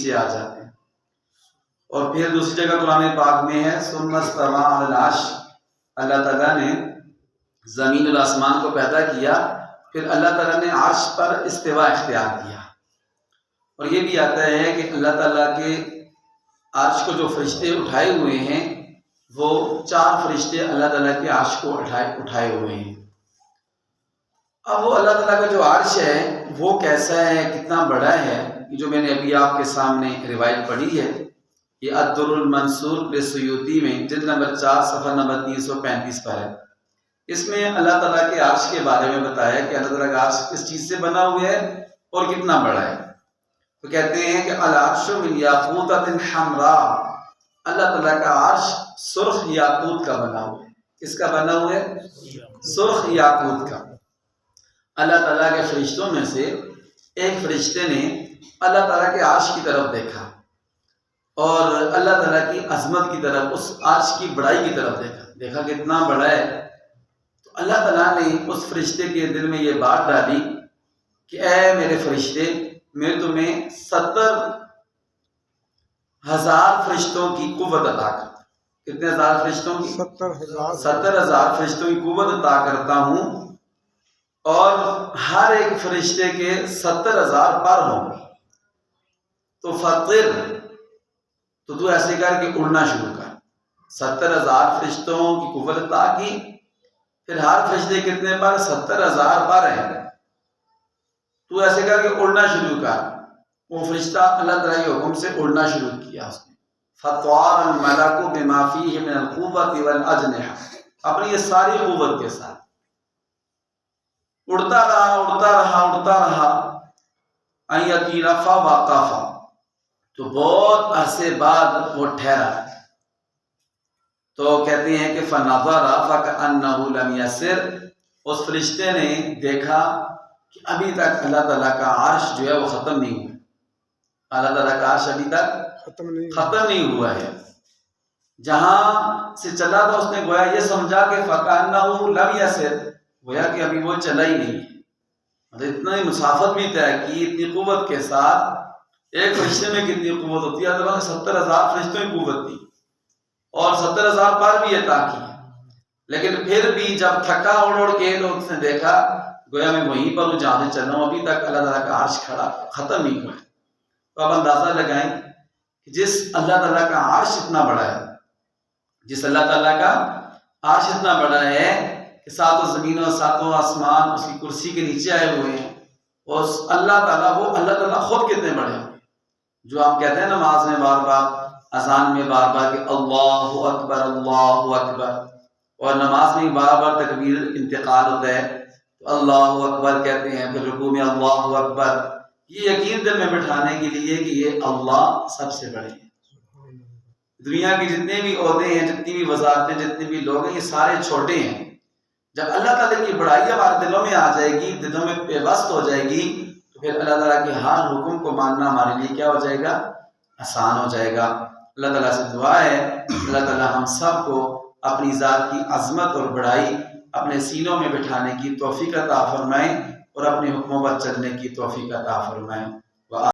نیچے آ جاتے ہیں۔ اور پھر دوسری جگہ قرآن پاک میں ہے ثم استوى علی العرش، اللہ تعالیٰ نے زمین اور آسمان کو پیدا کیا، پھر اللہ تعالیٰ نے عرش پر استوا اختیار کیا۔ اور یہ بھی آتا ہے کہ اللہ تعالیٰ کے عرش کو جو فرشتے اٹھائے ہوئے ہیں وہ 4 فرشتے اللہ تعالیٰ کے عرش کو اٹھائے ہوئے ہیں۔ اب وہ اللہ تعالیٰ کا جو عرش ہے وہ کیسا ہے، کتنا بڑا ہے، جو میں نے ابھی آپ کے سامنے روایت پڑھی ہے، یہ الدر المنصور للسیوطی میں جلد نمبر 4 صفحہ نمبر 335 پر ہے۔ اس میں اللہ تعالیٰ کے عرش کے بارے میں بتایا کہ اللہ تعالیٰ کا عرش کس چیز سے بنا ہوا ہے اور کتنا بڑا ہے۔ تو کہتے ہیں کہ العرش من یاقوتۃ حمراء، اللہ تعالیٰ کا عرش سرخ یاقوت کا بنا ہوا ہے۔ کس کا بنا ہوا ہے؟ سرخ یاقوت کا۔ اللہ تعالیٰ کے فرشتوں میں سے ایک فرشتے نے اللہ تعالیٰ کے عرش کی طرف دیکھا اور اللہ تعالیٰ کی عظمت کی طرف، اس عرش کی بڑائی کی طرف دیکھا کتنا بڑا ہے۔ تو اللہ تعالیٰ نے اس فرشتے کے دل میں یہ بات ڈالی کہ اے میرے فرشتے، میں تمہیں 70,000 فرشتوں کی قوت عطا کرتا ہوں۔ کتنے ہزار فرشتوں کی؟ 70,000 فرشتوں کی قوت عطا کرتا ہوں، اور ہر ایک فرشتے کے 70,000 پر ہوں گے۔ تو فطر، تو ایسے کر کے اڑنا شروع کر۔ 70,000 فرشتوں کی قوت عطا کی، پھر ہر فرشتے کتنے پر؟ 70,000 پر ہیں۔ تو ایسے کر کے اڑنا شروع کر۔ وہ فرشتہ اللہ تعالیٰ کے حکم سے اڑنا شروع کیا اس نے۔ فطار الملک بما فیہ من القوۃ والاجنحہ، اپنی یہ ساری قوت کے ساتھ اڑتا رہا ان یطیر فوقف، تو بہت عرصے بعد وہ ٹھہرا۔ تو کہتے ہیں کہ فنظر فکأنہ لم یسر، اس فرشتے نے دیکھا کہ ابھی تک اللہ تعالیٰ کا عرش جو ہے وہ ختم نہیں ہوا۔ اللہ تعالیٰ کا عرش ابھی تک ختم نہیں ہوا ہے۔ جہاں سے چلا تھا اس نے گویا یہ سمجھا کہ فکأنہ لم یسر، گویا کہ ابھی وہ چلا ہی نہیں ہے۔ مطلب اتنا ہی مسافت بھی طے کی، اتنی قوت کے ساتھ۔ ایک فرشتے میں کتنی قوت ہوتی ہے؟ اللہ نے 70,000 فرشتوں کی قوت دی اور 70,000 پر بھی عطا کی، لیکن پھر بھی جب تھکا اڑ کے تو اس نے دیکھا گویا میں وہیں پر ہوں جہاں سے چل رہا ہوں، ابھی تک اللہ تعالیٰ کا عرش ختم نہیں ہوا ہے۔ تو اب اندازہ لگائیں کہ جس اللہ تعالیٰ کا عرش اتنا بڑا ہے، جس اللہ تعالیٰ کا عرش اتنا بڑا ہے کہ 7 زمینوں 7 آسمان اس کی کرسی کے نیچے آئے ہوئے ہیں، اور اللہ تعالیٰ خود کتنے بڑے ہیں۔ جو آپ کہتے ہیں نماز میں بار بار، اذان میں بار بار کہ اللہ اکبر اللہ اکبر، اور نماز میں بار بار تکبیر انتقال ہوتا ہے تو اللہ اکبر کہتے ہیں، پھر رکوع میں اللہ اکبر، یہ یقین دل میں بٹھانے کے لیے کہ یہ اللہ سب سے بڑے ہیں۔ دنیا کی جتنے بھی عہدے ہیں، جتنی بھی وزارتیں، جتنے بھی لوگ ہیں، یہ سارے چھوٹے ہیں۔ جب اللہ تعالیٰ کی بڑائی ہمارے دلوں میں آ جائے گی، دلوں میں پیوست ہو جائے گی، تو پھر اللہ تعالیٰ کے ہر حکم کو ماننا ہمارے لیے کیا ہو جائے گا؟ آسان ہو جائے گا۔ اللہ تعالیٰ سے دعا ہے اللہ تعالیٰ ہم سب کو اپنی ذات کی عظمت اور بڑائی اپنے سینوں میں بٹھانے کی توفیق عطا فرمائیں، اور اپنے حکموں پر چلنے کی توفیق عطا فرمائیں۔